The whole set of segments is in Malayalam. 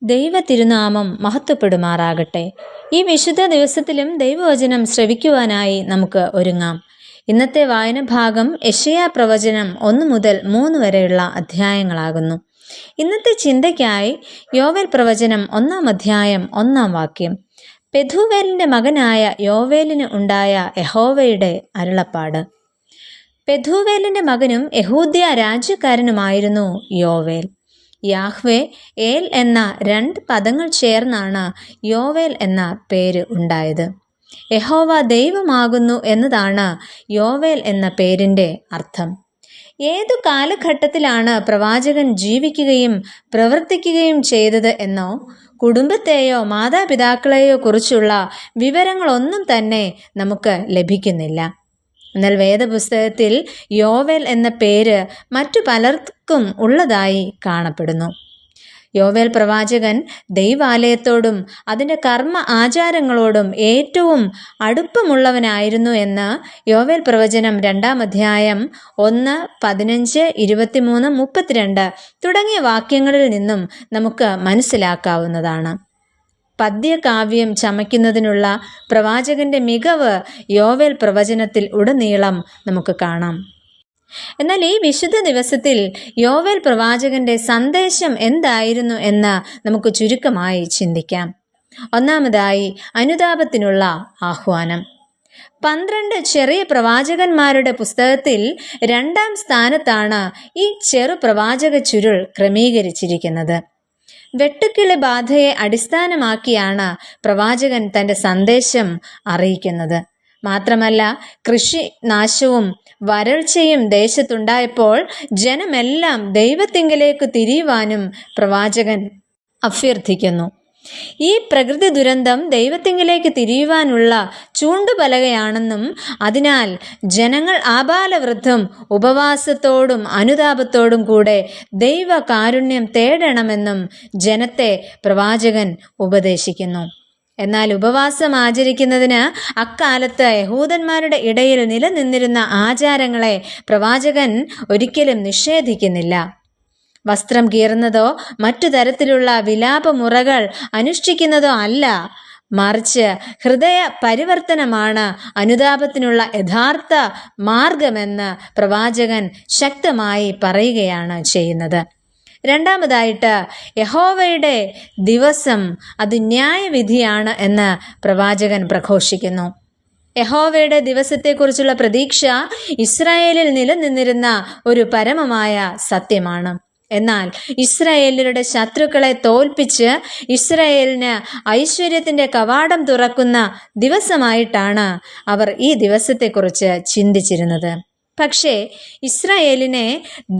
ദൈവ തിരുനാമം മഹത്വപ്പെടുമാറാകട്ടെ. ഈ വിശുദ്ധ ദിവസത്തിലും ദൈവവചനം ശ്രവിക്കുവാനായി നമുക്ക് ഒരുങ്ങാം. ഇന്നത്തെ വായന ഭാഗം യെശയ്യാ പ്രവചനം 1 മുതൽ 3 വരെയുള്ള അധ്യായങ്ങളാകുന്നു. ഇന്നത്തെ ചിന്തയ്ക്കായി യോവേൽ പ്രവചനം 1-ാം അധ്യായം 1-ാം വാക്യം. പെഥൂവേലിന്റെ മകനായ യോവേലിന് ഉണ്ടായ യഹോവയുടെ അരുളപ്പാട്. പെഥൂവേലിന്റെ മകനും യഹൂദ്യ രാജ്യക്കാരനുമായിരുന്നു യോവേൽ. യാഹ്വേ ഏൽ എന്ന 2 പദങ്ങൾ ചേർന്നാണ് യോവേൽ എന്ന പേര് ഉണ്ടായത്. യഹോവ ദൈവമാകുന്നു എന്നതാണ് യോവേൽ എന്ന പേരിൻ്റെ അർത്ഥം. ഏതു കാലഘട്ടത്തിലാണ് പ്രവാചകൻ ജീവിക്കുകയും പ്രവർത്തിക്കുകയും ചെയ്തത് എന്നോ കുടുംബത്തെയോ മാതാപിതാക്കളെയോ കുറിച്ചുള്ള വിവരങ്ങളൊന്നും തന്നെ നമുക്ക് ലഭിക്കുന്നില്ല. എന്നാൽ വേദപുസ്തകത്തിൽ യോവേൽ എന്ന പേര് മറ്റു പലർക്കും ഉള്ളതായി കാണപ്പെടുന്നു. യോവേൽ പ്രവാചകൻ ദൈവാലയത്തോടും അതിൻ്റെ കർമ്മ ആചാരങ്ങളോടും ഏറ്റവും അടുപ്പമുള്ളവനായിരുന്നു എന്ന് യോവേൽ പ്രവചനം 2-ാം അധ്യായം 1, 15, 23, 32 തുടങ്ങിയ വാക്യങ്ങളിൽ നിന്നും നമുക്ക് മനസ്സിലാക്കാവുന്നതാണ്. പദ്യകാവ്യം ചമയ്ക്കുന്നതിനുള്ള പ്രവാചകന്റെ മികവ് യോവേൽ പ്രവചനത്തിൽ ഉടനീളം നമുക്ക് കാണാം. എന്നാൽ ഈ വിശുദ്ധ ദിവസത്തിൽ യോവേൽ പ്രവാചകന്റെ സന്ദേശം എന്തായിരുന്നു എന്ന് നമുക്ക് ചുരുക്കമായി ചിന്തിക്കാം. ഒന്നാമതായി, അനുതാപത്തിനുള്ള ആഹ്വാനം. 12 ചെറിയ പ്രവാചകന്മാരുടെ പുസ്തകത്തിൽ 2-ാം സ്ഥാനത്താണ് ഈ ചെറു പ്രവാചക ചുരുൾ ക്രമീകരിച്ചിരിക്കുന്നത്. വെട്ടുക്കിളി ബാധയെ അടിസ്ഥാനമാക്കിയാണ് പ്രവാചകൻ തൻ്റെ സന്ദേശം അറിയിക്കുന്നത്. മാത്രമല്ല, കൃഷി നാശവും വരൾച്ചയും ദേശത്തുണ്ടായപ്പോൾ ജനമെല്ലാം ദൈവത്തിങ്കലേക്ക് തിരിയുവാനും പ്രവാചകൻ അഭ്യർത്ഥിക്കുന്നു. ഈ പ്രകൃതി ദുരന്തം ദൈവത്തിങ്കലേക്ക് തിരിയുവാനുള്ള ചൂണ്ടുപലകയാണെന്നും അതിനാൽ ജനങ്ങൾ ആബാലവൃദ്ധം ഉപവാസത്തോടും അനുതാപത്തോടും കൂടെ ദൈവ കാരുണ്യം തേടണമെന്നും ജനത്തെ പ്രവാചകൻ ഉപദേശിക്കുന്നു. എന്നാൽ ഉപവാസം ആചരിക്കുന്നതിന് അക്കാലത്ത് യഹൂദന്മാരുടെ ഇടയിൽ നിലനിന്നിരുന്ന ആചാരങ്ങളെ പ്രവാചകൻ ഒരിക്കലും നിഷേധിക്കുന്നില്ല. വസ്ത്രം കീറുന്നതോ മറ്റു തരത്തിലുള്ള വിലാപമുറകൾ അനുഷ്ഠിക്കുന്നതോ അല്ല, മറിച്ച് ഹൃദയ പരിവർത്തനമാണ് അനുതാപത്തിനുള്ള യഥാർത്ഥ മാർഗമെന്ന് പ്രവാചകൻ ശക്തമായി പറയുകയാണ് ചെയ്യുന്നത്. രണ്ടാമതായിട്ട്, യഹോവയുടെ ദിവസം അത് ന്യായവിധിയാണ് എന്ന് പ്രവാചകൻ പ്രഘോഷിക്കുന്നു. യഹോവയുടെ ദിവസത്തെക്കുറിച്ചുള്ള പ്രതീക്ഷ ഇസ്രായേലിൽ നിലനിന്നിരുന്ന ഒരു പരമമായ സത്യമാണ്. എന്നാൽ ഇസ്രായേലിയരുടെ ശത്രുക്കളെ തോൽപ്പിച്ച് ഇസ്രായേലിന് ഐശ്വര്യത്തിൻ്റെ കവാടം തുറക്കുന്ന ദിവസമായിട്ടാണ് അവർ ഈ ദിവസത്തെക്കുറിച്ച് ചിന്തിച്ചിരുന്നത്. പക്ഷേ ഇസ്രായേലിനെ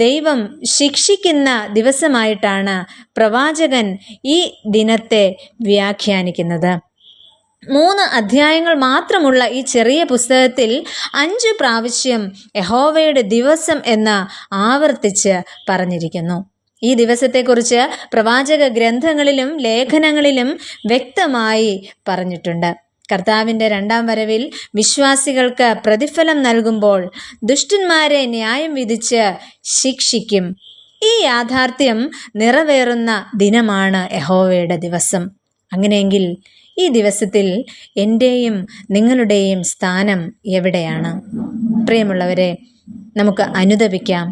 ദൈവം ശിക്ഷിക്കുന്ന ദിവസമായിട്ടാണ് പ്രവാചകൻ ഈ ദിനത്തെ വ്യാഖ്യാനിക്കുന്നത്. 3 അധ്യായങ്ങൾ മാത്രമുള്ള ഈ ചെറിയ പുസ്തകത്തിൽ 5 പ്രാവശ്യം യഹോവയുടെ ദിവസം എന്ന് ആവർത്തിച്ച് പറഞ്ഞിരിക്കുന്നു. ഈ ദിവസത്തെക്കുറിച്ച് പ്രവാചക ഗ്രന്ഥങ്ങളിലും ലേഖനങ്ങളിലും വ്യക്തമായി പറഞ്ഞിട്ടുണ്ട്. കർത്താവിൻ്റെ 2-ാം വരവിൽ വിശ്വാസികൾക്ക് പ്രതിഫലം നൽകുമ്പോൾ ദുഷ്ടന്മാരെ ന്യായം വിധിച്ച് ശിക്ഷിക്കും. ഈ യാഥാർത്ഥ്യം നിറവേറുന്ന ദിനമാണ് യഹോവയുടെ ദിവസം. അങ്ങനെയെങ്കിൽ ഈ ദിവസത്തിൽ എൻ്റെയും നിങ്ങളുടെയും സ്ഥാനം എവിടെയാണ്? പ്രിയമുള്ളവരെ, നമുക്ക് അനുതപിക്കാം.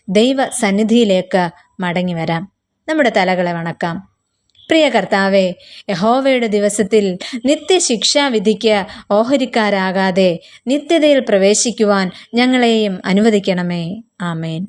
ദൈവ സന്നിധിയിലേക്ക് മടങ്ങി വരാം. നമ്മുടെ തലകളെ വണക്കാം. പ്രിയ കർത്താവേ, യഹോവയുടെ ദിവസത്തിൽ നിത്യശിക്ഷാവിധിക്ക് ഓഹരിക്കാരാകാതെ നിത്യതയിൽ പ്രവേശിക്കുവാൻ ഞങ്ങളെയും അനുവദിക്കണമേ. ആമേൻ.